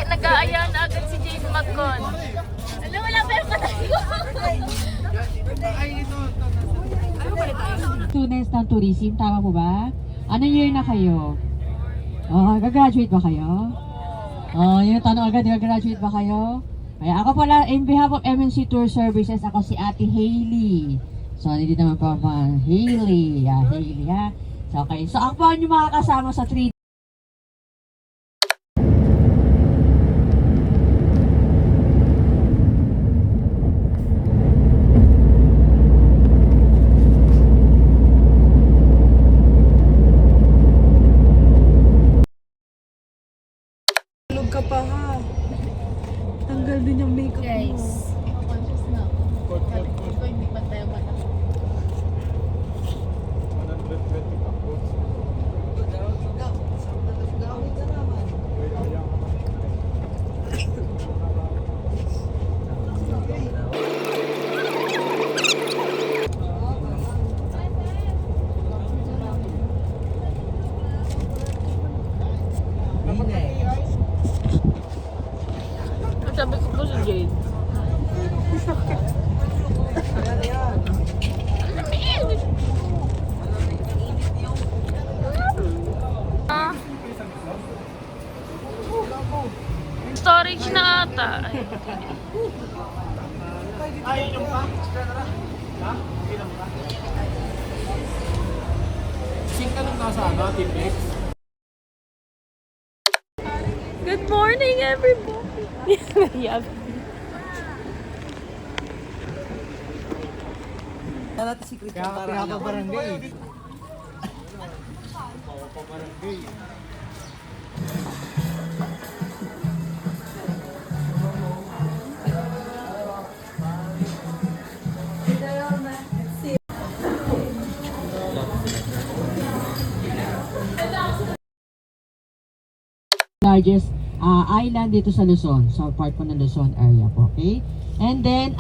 nag-aaya na agad si James Magcon. Alam, wala pa yung patay ko. Students ng tourism, tama po ba? Anong year na kayo? Oh, gagraduate ba kayo? Oh, yung tanong agad, gagraduate ba kayo? Kaya ako pala, in behalf of MNC Tour Services, ako si Ate Hailey. So, hindi naman pa Hailey. Hailey ha. So, okay. So, ako po yung makakasama sa 3. Tulog ka pa ha. Tanggal din yung makeup mo. Guys, conscious na ako. Sabi ko, hindi pa tayo mata. 120 pa po. Sabi ko po si Jade. Storage na ata. Ay, yung pa? Ha? Sing ka lang nasa ano, Team X? Good morning, everybody. Yeah. Kaya pinapa-barangay. Papa-barangay. Largest island dito sa Luzon. So, part po ng Luzon area po, okay? And then,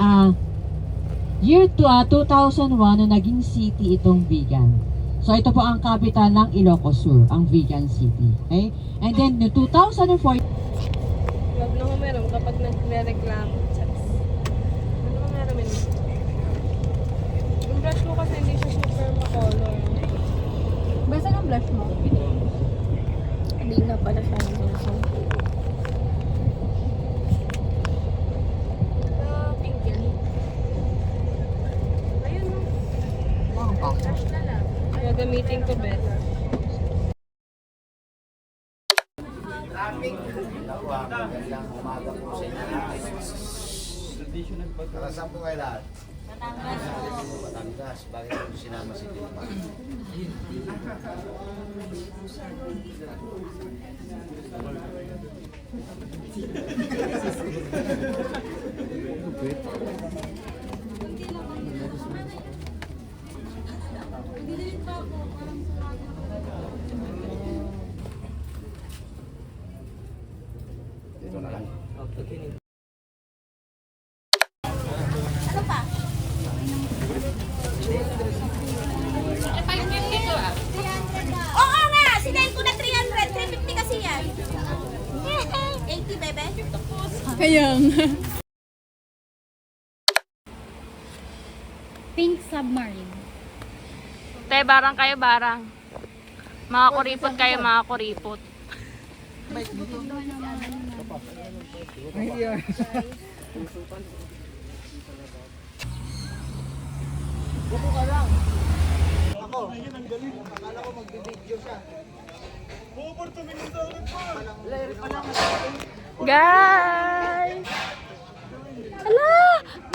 year 2001, nung naging city itong Vigan. So, ito po ang capital ng Ilocos Sur, ang Vigan City, okay? And then, no 2004, Huwag na humiram kapag nagre-reklamo. Ano nga meron yun? Yung brush mo kasi hindi siya super makolor. Basta ng blush mo? Hindi nga pala siya ng gusto. Pink yan. Ayun mo. Brush na lang. Kaya gamitin ko, Beth. Magandang umaga po sa inyo. Para saan po kayo lahat? Batangas. Bakit po sinama si Dilma? Ito na lang. Oo nga! Sinayin ko na 300. 350 kasi yan. 80, bebe. Pink submarine. Te, barang kayo, barang. Mga kuripot kayo, mga kuripot. Guys! Ala!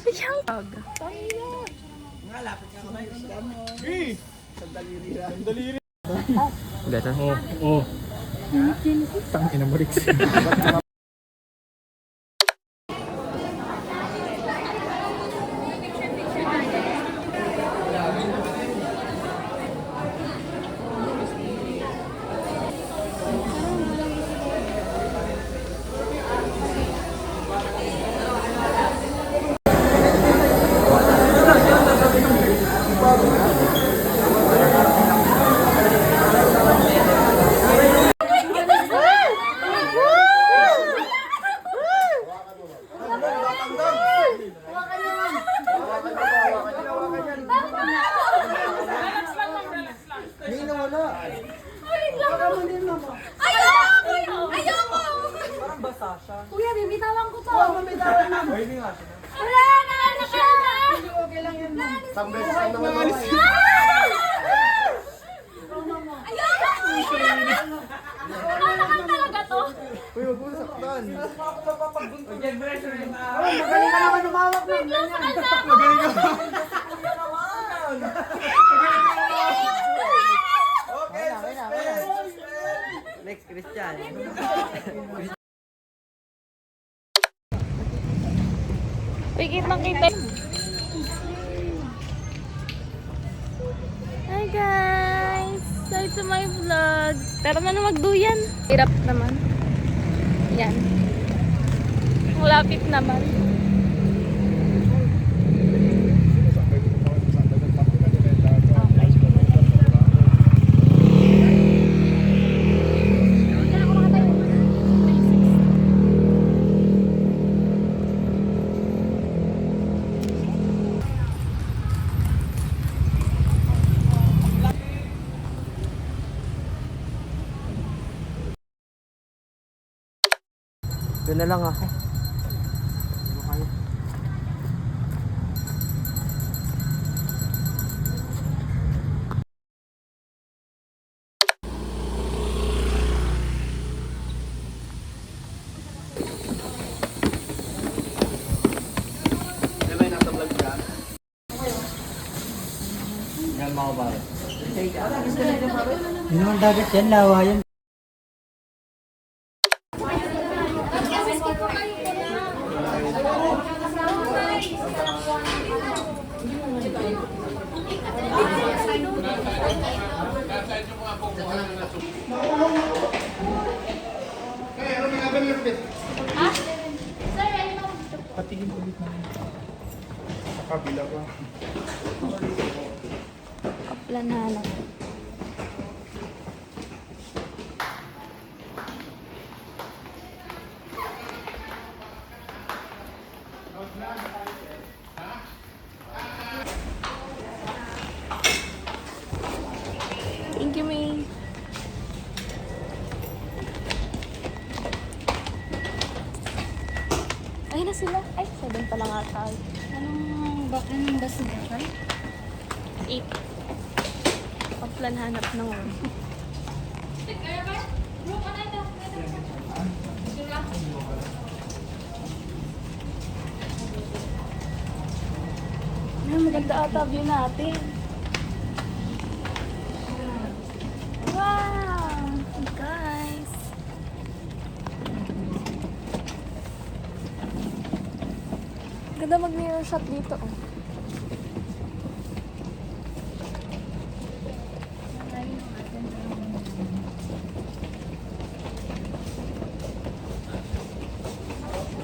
Siyang tag. Gata. Oo. Tangina mo, Rix. Kuya, bibitawan ko to. Wala na siya. Isang beses lang naman ako. Wala ka talaga to. Uy, huwag mo saktan. Next, Christian. Wait, nakita. Hi guys! Sorry to my vlog. Tara na magduyan. Hirap naman. Yan. Malapit naman. Doon na lang ako. May nasa vlog ka? Yan mga pare. Yun naman dagat yan, lawa yan. Kaplan na lang. Thank you, May. Ay na sila. Ay, 7 pa lang ata. Anong bus na ba? 8. Kaplan hanap ng room. Ay, maganda ata view natin. Wow! Guys! Ganda mag-mirror shot dito, oh.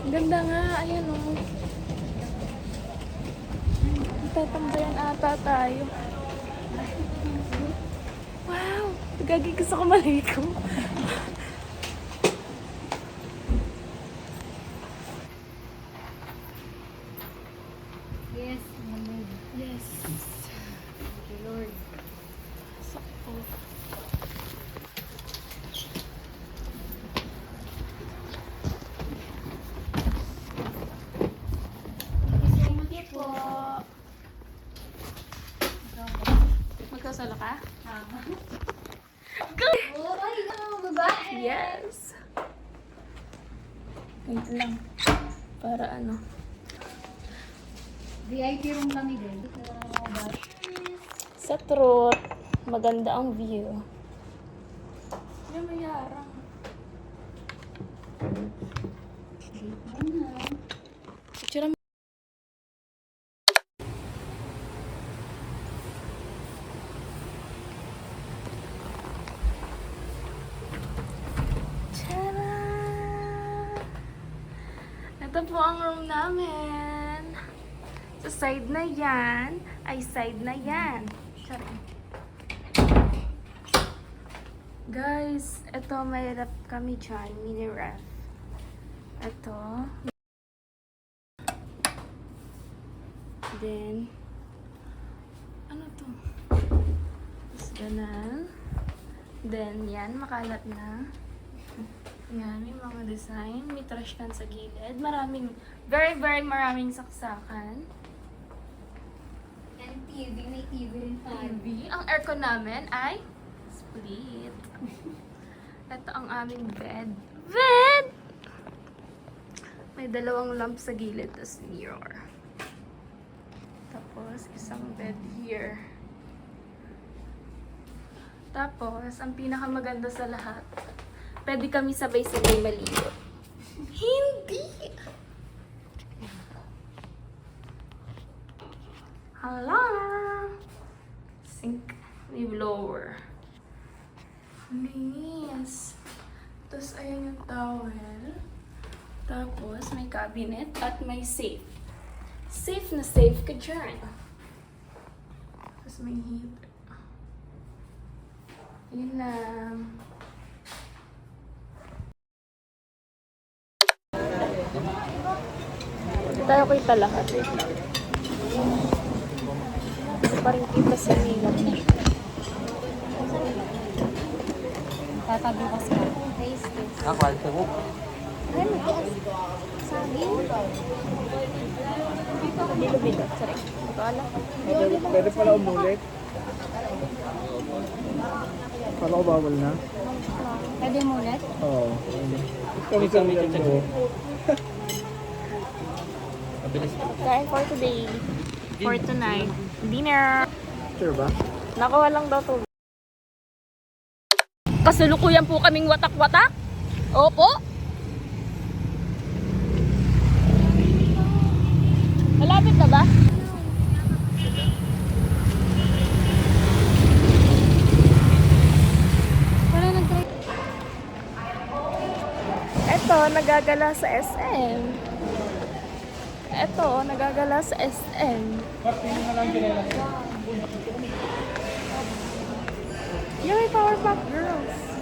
Ganda nga, ayan oh. Tatambayan ata tayo. Wow! Gagi, gusto ko maligo. Yes, Lord. Yes. Thank you, Lord. Sakto. Thank you po. Magkasala ka? Ay, babae. Yes! Wait lang. Para ano. VIP room kami din. Sa truth, maganda ang view. Yung mayarang. Picture mo. Tara! Ito po ang room namin. Sa side na yan, ay side na yan. Charing. Guys, ito may ref kami dyan, mini ref. Ito. Then, ano to? Tapos ganun. Then, yan, makalat na. Yan, may mga design. May trash can sa gilid. Maraming, very, very maraming saksakan. And TV, may TV rin pa. TV. Ang aircon namin ay split. Ito ang aming bed. Bed! May dalawang lamp sa gilid, tas mirror. Tapos, isang bed here. Tapos, ang pinakamaganda sa lahat, pwede kami sabay-sabay maligo. Hindi! Hala! Sink. May blower. Nice. Tapos, ayan yung towel. Tapos, may cabinet at may safe. Safe na safe ka dyan. Tapos, may heater. Yun lang. Tayo kita lahat. Parang kita sa nila. Tatabukas ka. Face this. Ako, alto mo. Ay, matias. Saging. Bilo-bilo. Sorry. Ito alam. Pwede pala umulit. Kala ko bawal na. Pwede mo ulit? Oo. Kami sa meeting mo. Kain for today. For tonight. Dinner. Sure ba? Nakuha lang daw to. Kasulukuyan po kaming watak-watak. Opo. Malapit na ba? Wala nag-try. Eto, nagagala sa SM. Eto, nagagala sa SM. Yung may Powerpuff Girls.